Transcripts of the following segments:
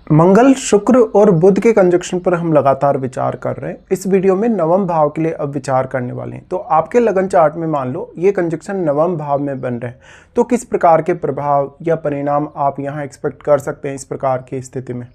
मंगल, शुक्र और बुध के कंजक्शन पर हम लगातार विचार कर रहे हैं। इस वीडियो में नवम भाव के लिए अब विचार करने वाले हैं। तो आपके लगन चार्ट में मान लो ये कंजक्शन नवम भाव में बन रहे हैं, तो किस प्रकार के प्रभाव या परिणाम आप यहाँ एक्सपेक्ट कर सकते हैं इस प्रकार की स्थिति में।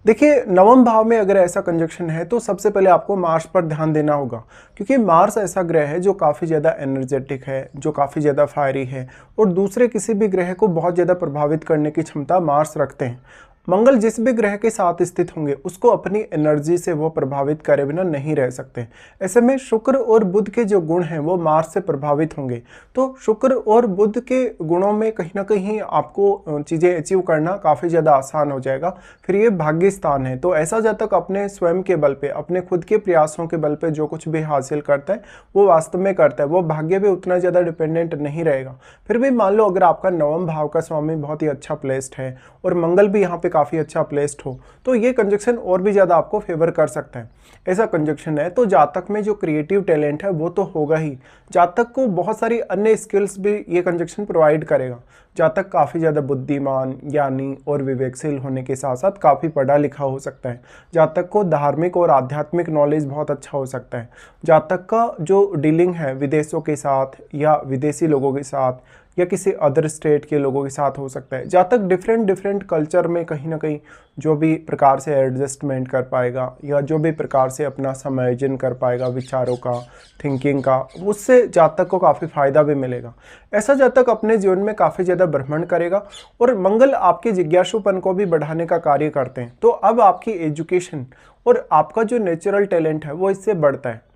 देखिए, नवम भाव में अगर ऐसा कंजक्शन है तो सबसे पहले आपको मार्स पर ध्यान देना होगा, क्योंकि मार्स ऐसा ग्रह है जो काफ़ी ज़्यादा एनर्जेटिक है, जो काफ़ी ज़्यादा फायरी है और दूसरे किसी भी ग्रह को बहुत ज़्यादा प्रभावित करने की क्षमता मार्स रखते हैं। मंगल जिस भी ग्रह के साथ स्थित होंगे उसको अपनी एनर्जी से वो प्रभावित करे बिना नहीं रह सकते। ऐसे में शुक्र और बुध के जो गुण हैं वो मार्स से प्रभावित होंगे। तो शुक्र और बुध के गुणों में कहीं ना कहीं आपको चीज़ें अचीव करना काफ़ी ज़्यादा आसान हो जाएगा। फिर ये भाग्य स्थान है, तो ऐसा जातक अपने स्वयं के बल पे, अपने खुद के प्रयासों के बल पे जो कुछ भी हासिल करता है वो वास्तव में करता है, वो भाग्य पे उतना ज़्यादा डिपेंडेंट नहीं रहेगा। फिर भी मान लो अगर आपका नवम भाव का स्वामी बहुत ही अच्छा प्लेस्ड है और मंगल भी यहाँ पे काफ़ी अच्छा प्लेस्ड हो, तो ये कंजक्शन और भी ज़्यादा आपको फेवर कर सकता है। ऐसा कंजक्शन है तो जातक में जो क्रिएटिव टैलेंट है वो तो होगा ही, जातक को बहुत सारी अन्य स्किल्स भी ये कंजक्शन प्रोवाइड करेगा। जातक काफ़ी ज़्यादा बुद्धिमान, ज्ञानी और विवेकशील होने के साथ साथ काफ़ी पढ़ा लिखा हो सकता है। जातक को धार्मिक और आध्यात्मिक नॉलेज बहुत अच्छा हो सकता है। जातक का जो डीलिंग है विदेशों के साथ या विदेशी लोगों के साथ या किसी अदर स्टेट के लोगों के साथ हो सकता है। जातक डिफरेंट कल्चर में कहीं ना कहीं जो भी प्रकार से एडजस्टमेंट कर पाएगा या जो भी प्रकार से अपना समायोजन कर पाएगा विचारों का, थिंकिंग का, उससे जातक को काफ़ी फायदा भी मिलेगा। ऐसा जातक अपने जीवन में काफ़ी ज़्यादा भ्रमण करेगा और मंगल आपके जिज्ञासुपन को भी बढ़ाने का कार्य करते हैं। तो अब आपकी एजुकेशन और आपका जो नेचुरल टैलेंट है वो इससे बढ़ता है।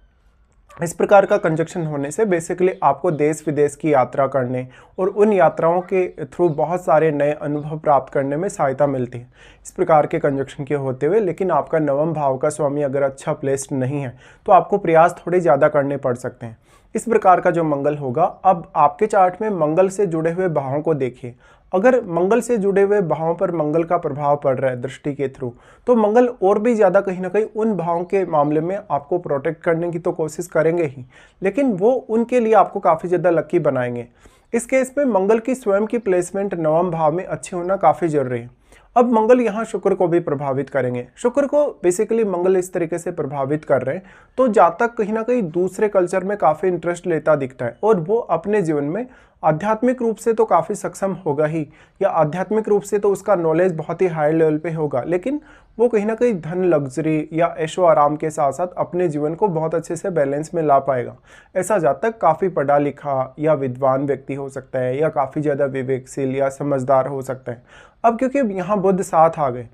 इस प्रकार का कंजक्शन होने से बेसिकली आपको देश विदेश की यात्रा करने और उन यात्राओं के थ्रू बहुत सारे नए अनुभव प्राप्त करने में सहायता मिलती है इस प्रकार के कंजक्शन के होते हुए। लेकिन आपका नवम भाव का स्वामी अगर अच्छा प्लेस्ड नहीं है तो आपको प्रयास थोड़े ज़्यादा करने पड़ सकते हैं। इस प्रकार का जो मंगल होगा, अब आपके चार्ट में मंगल से जुड़े हुए भावों को देखिए। अगर मंगल से जुड़े हुए भावों पर मंगल का प्रभाव पड़ रहा है दृष्टि के थ्रू, तो मंगल और भी ज़्यादा कहीं ना कहीं उन भावों के मामले में आपको प्रोटेक्ट करने की तो कोशिश करेंगे ही, लेकिन वो उनके लिए आपको काफ़ी ज़्यादा लकी बनाएंगे। इस केस में मंगल की स्वयं की प्लेसमेंट नवम भाव में अच्छी होना काफ़ी जरूरी है। अब मंगल यहाँ शुक्र को भी प्रभावित करेंगे। शुक्र को बेसिकली मंगल इस तरीके से प्रभावित कर रहे हैं तो जातक कहीं ना कहीं दूसरे कल्चर में काफ़ी इंटरेस्ट लेता दिखता है और वो अपने जीवन में आध्यात्मिक रूप से तो काफ़ी सक्षम होगा ही, या आध्यात्मिक रूप से तो उसका नॉलेज बहुत ही हाई लेवल पे होगा, लेकिन वो कहीं ना कहीं धन, लग्जरी या ऐशो आराम के साथ साथ अपने जीवन को बहुत अच्छे से बैलेंस में ला पाएगा। ऐसा जातक काफ़ी पढ़ा लिखा या विद्वान व्यक्ति हो सकता है या काफ़ी ज़्यादा विवेकशील या समझदार हो सकता है। अब क्योंकि यहाँ बुध साथ आ गए,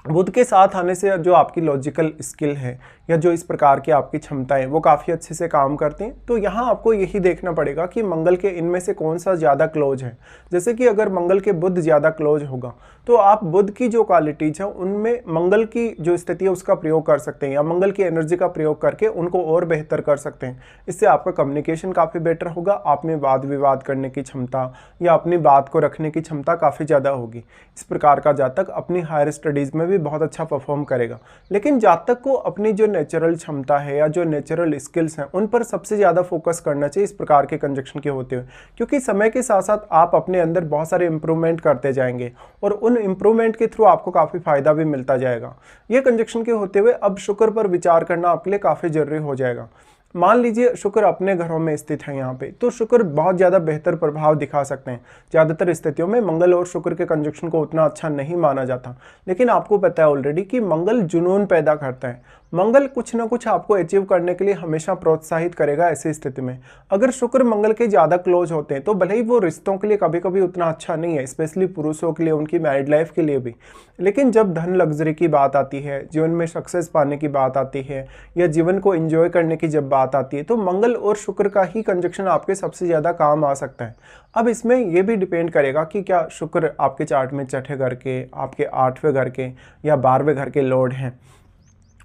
बुध के साथ आने से जो आपकी लॉजिकल स्किल है या जो इस प्रकार की आपकी क्षमताएं वो काफ़ी अच्छे से काम करती हैं। तो यहाँ आपको यही देखना पड़ेगा कि मंगल के इनमें से कौन सा ज़्यादा क्लोज है। जैसे कि अगर मंगल के बुध ज़्यादा क्लोज होगा तो आप बुध की जो क्वालिटीज हैं उनमें मंगल की जो स्थिति है उसका प्रयोग कर सकते हैं या मंगल की एनर्जी का प्रयोग करके उनको और बेहतर कर सकते हैं। इससे आपका कम्युनिकेशन काफ़ी बेटर होगा, आप में वाद विवाद करने की क्षमता या अपनी बात को रखने की क्षमता काफ़ी ज़्यादा होगी। इस प्रकार का जातक अपनी हायर स्टडीज़ में भी बहुत अच्छा परफॉर्म करेगा। लेकिन जातक को अपनी जो नेचुरल क्षमता है या जो नेचुरल स्किल्स हैं उन पर सबसे ज़्यादा फोकस करना चाहिए इस प्रकार के कंजक्शन के होते हुए, क्योंकि समय के साथ साथ आप अपने अंदर बहुत सारे इंप्रूवमेंट करते जाएंगे और उन इंप्रूवमेंट के थ्रू आपको काफ़ी फायदा भी मिलता जाएगा। ये कंजक्शन के होते हुए अब शुक्र पर विचार करना आपके लिए काफ़ी जरूरी हो जाएगा। मान लीजिए शुक्र अपने घरों में स्थित है यहाँ पे, तो शुक्र बहुत ज़्यादा बेहतर प्रभाव दिखा सकते हैं। ज़्यादातर स्थितियों में मंगल और शुक्र के कंजक्शन को उतना अच्छा नहीं माना जाता, लेकिन आपको पता है ऑलरेडी कि मंगल जुनून पैदा करता है। मंगल कुछ ना कुछ आपको अचीव करने के लिए हमेशा प्रोत्साहित करेगा। ऐसी स्थिति में अगर शुक्र मंगल के ज़्यादा क्लोज होते हैं तो भले ही वो रिश्तों के लिए कभी कभी उतना अच्छा नहीं है, स्पेशली पुरुषों के लिए, उनकी मैरिड लाइफ के लिए भी। लेकिन जब धन लग्जरी की बात आती है, जीवन में सक्सेस पाने की बात आती है या जीवन को एंजॉय करने की जब बात आती है, तो मंगल और शुक्र का ही कंजक्शन आपके सबसे ज़्यादा काम आ सकता है। अब इसमें यह भी डिपेंड करेगा कि क्या शुक्र आपके चार्ट में छठे घर के, आपके 8वें घर के या 12वें घर के लॉर्ड हैं।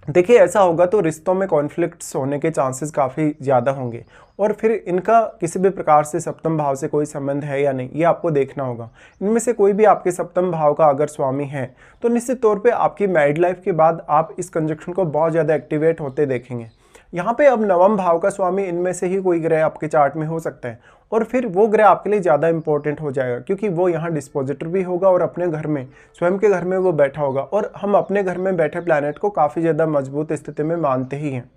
देखिए, ऐसा होगा तो रिश्तों में कॉन्फ्लिक्ट्स होने के चांसेस काफ़ी ज़्यादा होंगे और फिर इनका किसी भी प्रकार से सप्तम भाव से कोई संबंध है या नहीं ये आपको देखना होगा। इनमें से कोई भी आपके सप्तम भाव का अगर स्वामी है तो निश्चित तौर पे आपकी मैरिड लाइफ के बाद आप इस कंजक्शन को बहुत ज़्यादा एक्टिवेट होते देखेंगे। यहाँ पे अब नवम भाव का स्वामी इनमें से ही कोई ग्रह आपके चार्ट में हो सकता है, और फिर वो ग्रह आपके लिए ज़्यादा इंपॉर्टेंट हो जाएगा क्योंकि वो यहाँ डिस्पोजिटर भी होगा और अपने घर में, स्वयं के घर में वो बैठा होगा, और हम अपने घर में बैठे प्लैनेट को काफ़ी ज़्यादा मजबूत स्थिति में मानते ही हैं।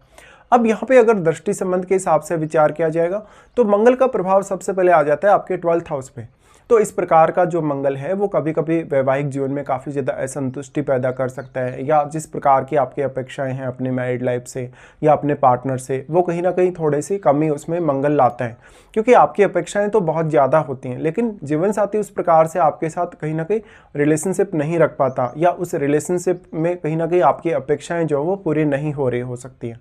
अब यहाँ पे अगर दृष्टि संबंध के हिसाब से विचार किया जाएगा तो मंगल का प्रभाव सबसे पहले आ जाता है आपके 12th हाउस पे। तो इस प्रकार का जो मंगल है वो कभी कभी वैवाहिक जीवन में काफ़ी ज़्यादा असंतुष्टि पैदा कर सकता है, या जिस प्रकार की आपकी अपेक्षाएं हैं अपने मैरिड लाइफ से या अपने पार्टनर से, वो कहीं ना कहीं थोड़ी सी कमी उसमें मंगल लाता है, क्योंकि आपकी अपेक्षाएं तो बहुत ज़्यादा होती हैं लेकिन जीवन साथी उस प्रकार से आपके साथ कहीं ना कहीं रिलेशनशिप नहीं रख पाता, या उस रिलेशनशिप में कहीं ना कहीं आपकी अपेक्षाएं जो वो पूरी नहीं हो रही हो सकती हैं।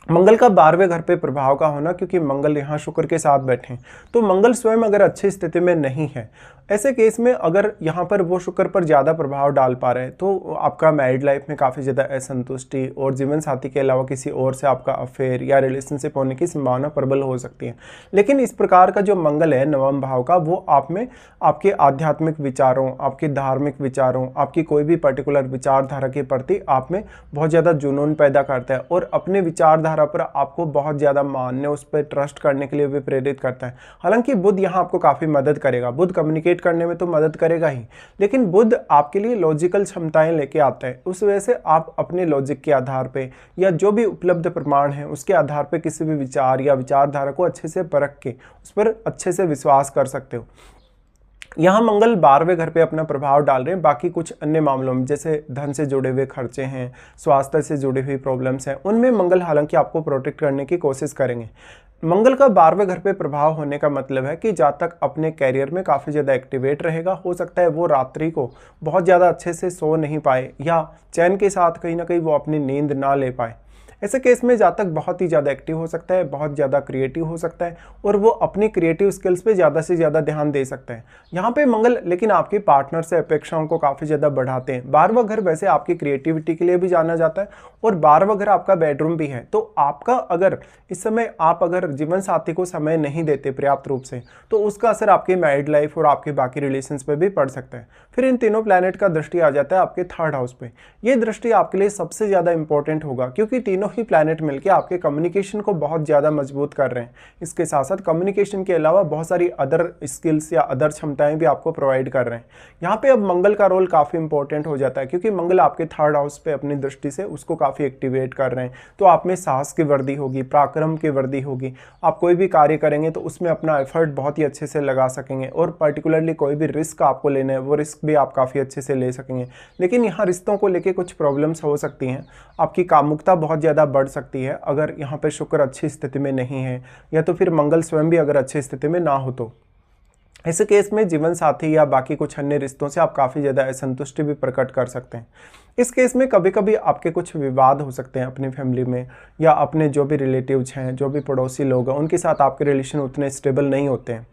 मंगल का 12वें घर पे प्रभाव का होना, क्योंकि मंगल यहाँ शुक्र के साथ बैठे हैं, तो मंगल स्वयं अगर अच्छी स्थिति में नहीं है, ऐसे केस में अगर यहाँ पर वो शुक्र पर ज़्यादा प्रभाव डाल पा रहे हैं तो आपका मैरिड लाइफ में काफ़ी ज़्यादा असंतुष्टि और जीवन साथी के अलावा किसी और से आपका अफेयर या रिलेशनशिप होने की संभावना प्रबल हो सकती है। लेकिन इस प्रकार का जो मंगल है नवम भाव का, वो आप में आपके आध्यात्मिक विचारों, आपके धार्मिक विचारों, आपकी कोई भी पर्टिकुलर विचारधारा के प्रति आप में बहुत ज़्यादा जुनून पैदा करता है और अपने विचारधारा पर आपको बहुत ज़्यादा मानने, उस पर ट्रस्ट करने के लिए भी प्रेरित करता है। हालांकि बुध यहाँ आपको काफ़ी मदद करेगा, बुध कम्युनिकेट करने में तो मदद करेगा ही, लेकिन बुध आपके लिए लॉजिकल क्षमताएं लेके आता है। उस वजह से आप अपने लॉजिक के आधार पे या जो भी उपलब्ध प्रमाण है उसके आधार पे किसी भी विचार या विचारधारा को अच्छे से परख के उस पर अच्छे से विश्वास कर सकते हो। यहाँ मंगल 12वें घर पे अपना प्रभाव डाल रहे हैं। बाकी कुछ अन्य मामलों में जैसे धन से जुड़े हुए खर्चे हैं, स्वास्थ्य से जुड़ी हुई प्रॉब्लम्स हैं, उनमें मंगल हालांकि आपको प्रोटेक्ट करने की कोशिश करेंगे। मंगल का 12वें घर पे प्रभाव होने का मतलब है कि जातक अपने कैरियर में काफ़ी ज़्यादा एक्टिवेट रहेगा। हो सकता है वो रात्रि को बहुत ज़्यादा अच्छे से सो नहीं पाए या चैन के साथ कहीं ना कहीं वो अपनी नींद ना ले पाए। ऐसे केस में जातक बहुत ही ज़्यादा एक्टिव हो सकता है, बहुत ज़्यादा क्रिएटिव हो सकता है और वो अपनी क्रिएटिव स्किल्स पे ज़्यादा से ज़्यादा ध्यान दे सकता है। यहाँ पे मंगल लेकिन आपके पार्टनर से अपेक्षाओं को काफ़ी ज़्यादा बढ़ाते हैं। 12वां घर वैसे आपकी क्रिएटिविटी के लिए भी जाना जाता है और 12वां घर आपका बेडरूम भी है। तो आपका अगर इस समय आप अगर जीवन साथी को समय नहीं देते पर्याप्त रूप से तो उसका असर आपकी मैरिड लाइफ और आपके बाकी रिलेशंस पे भी पड़ सकता है। फिर इन तीनों प्लैनेट का दृष्टि आ जाता है आपके 3rd हाउस पे। ये दृष्टि आपके लिए सबसे ज़्यादा इंपॉर्टेंट होगा क्योंकि तीनों ही प्लैनेट मिलकर आपके कम्युनिकेशन को बहुत ज़्यादा मजबूत कर रहे हैं। इसके साथ साथ कम्युनिकेशन के अलावा बहुत सारी अदर स्किल्स या अदर क्षमताएं भी आपको प्रोवाइड कर रहे हैं। यहाँ पे अब मंगल का रोल काफ़ी इंपॉर्टेंट हो जाता है क्योंकि मंगल आपके 3rd हाउस पे अपनी दृष्टि से उसको काफ़ी एक्टिवेट कर रहे हैं। तो आप में साहस की वृद्धि होगी, पराक्रम की वृद्धि होगी। आप कोई भी कार्य करेंगे तो उसमें अपना एफर्ट बहुत ही अच्छे से लगा सकेंगे और पर्टिकुलरली कोई भी रिस्क आपको लेना है वो रिस्क भी आप काफ़ी अच्छे से ले सकेंगे। लेकिन यहाँ रिश्तों को लेके कुछ प्रॉब्लम्स हो सकती हैं। आपकी कामुकता बहुत ज़्यादा बढ़ सकती है अगर यहाँ पे शुक्र अच्छी स्थिति में नहीं है या तो फिर मंगल स्वयं भी अगर अच्छी स्थिति में ना हो तो। ऐसे केस में जीवन साथी या बाकी कुछ अन्य रिश्तों से आप काफ़ी ज़्यादा असंतुष्टि भी प्रकट कर सकते हैं। इस केस में कभी कभी आपके कुछ विवाद हो सकते हैं अपनी फैमिली में या अपने जो भी रिलेटिव्स हैं, जो भी पड़ोसी लोग हैं, उनके साथ आपके रिलेशन उतने स्टेबल नहीं होते हैं।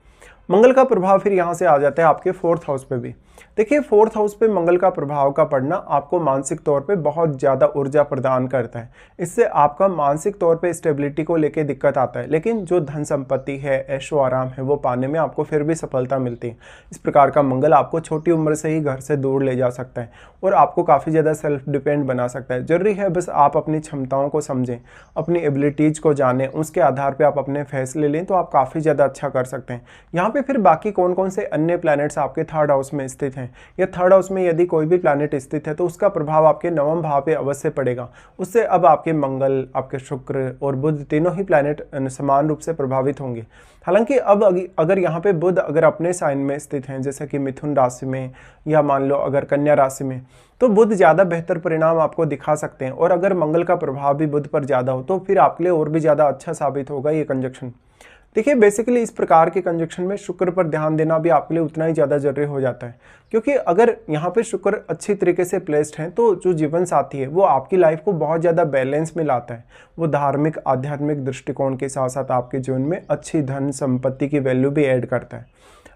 मंगल का प्रभाव फिर यहाँ से आ जाता है आपके 4th हाउस पे भी। देखिए 4th हाउस पे मंगल का प्रभाव का पड़ना आपको मानसिक तौर पे बहुत ज़्यादा ऊर्जा प्रदान करता है। इससे आपका मानसिक तौर पे स्टेबिलिटी को लेके दिक्कत आता है, लेकिन जो धन संपत्ति है, ऐशो आराम है, वो पाने में आपको फिर भी सफलता मिलती है। इस प्रकार का मंगल आपको छोटी उम्र से ही घर से दूर ले जा सकता है और आपको काफ़ी ज़्यादा सेल्फ डिपेंड बना सकता है। जरूरी है बस आप अपनी क्षमताओं को समझें, अपनी एबिलिटीज़ को जानें, उसके आधार पर आप अपने फैसले लें तो आप काफ़ी ज़्यादा अच्छा कर सकते हैं। यहाँ पे फिर बाकी कौन कौन से अन्य प्लैनेट्स आपके 3rd हाउस में स्थित हैं या 3rd हाउस में यदि कोई भी प्लैनेट स्थित है तो उसका प्रभाव आपके 9वें भाव पे अवश्य पड़ेगा। उससे अब आपके मंगल, आपके शुक्र और बुध तीनों ही प्लैनेट समान रूप से प्रभावित होंगे। हालांकि अब अगर यहाँ पे बुध अगर अपने साइन में स्थित हैं जैसे कि मिथुन राशि में या मान लो अगर कन्या राशि में, तो बुध ज़्यादा बेहतर परिणाम आपको दिखा सकते हैं। और अगर मंगल का प्रभाव भी बुध पर ज़्यादा हो तो फिर आपके लिए और भी ज़्यादा अच्छा साबित होगा ये कंजक्शन। देखिए बेसिकली इस प्रकार के कंजक्शन में शुक्र पर ध्यान देना भी आपके लिए उतना ही ज़्यादा जरूरी हो जाता है क्योंकि अगर यहाँ पे शुक्र अच्छी तरीके से प्लेस्ड हैं तो जो जीवन साथी है वो आपकी लाइफ को बहुत ज़्यादा बैलेंस में लाता है। वो धार्मिक आध्यात्मिक दृष्टिकोण के साथ साथ आपके जीवन में अच्छी धन संपत्ति की वैल्यू भी ऐड करता है।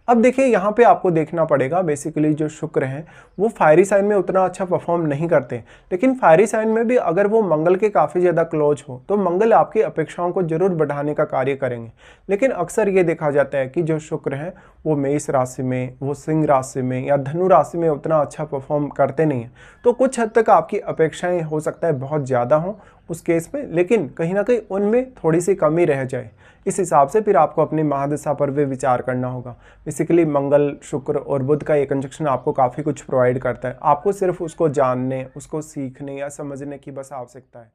अब देखिए यहाँ पे आपको देखना पड़ेगा बेसिकली जो शुक्र हैं वो फायरी साइन में उतना अच्छा परफॉर्म नहीं करते, लेकिन फायरी साइन में भी अगर वो मंगल के काफ़ी ज़्यादा क्लोज हो तो मंगल आपकी अपेक्षाओं को जरूर बढ़ाने का कार्य करेंगे। लेकिन अक्सर ये देखा जाता है कि जो शुक्र हैं वो मेष राशि में, वो सिंह राशि में या धनु राशि में उतना अच्छा परफॉर्म करते नहीं हैं। तो कुछ हद तक आपकी अपेक्षाएँ हो सकता है बहुत ज़्यादा हों उस केस में, लेकिन कहीं ना कहीं उनमें थोड़ी सी कमी रह जाए, इस हिसाब से फिर आपको अपनी महादशा पर भी विचार करना होगा। बेसिकली मंगल, शुक्र और बुध का ये कंजक्शन आपको काफ़ी कुछ प्रोवाइड करता है, आपको सिर्फ उसको जानने, उसको सीखने या समझने की बस आवश्यकता है।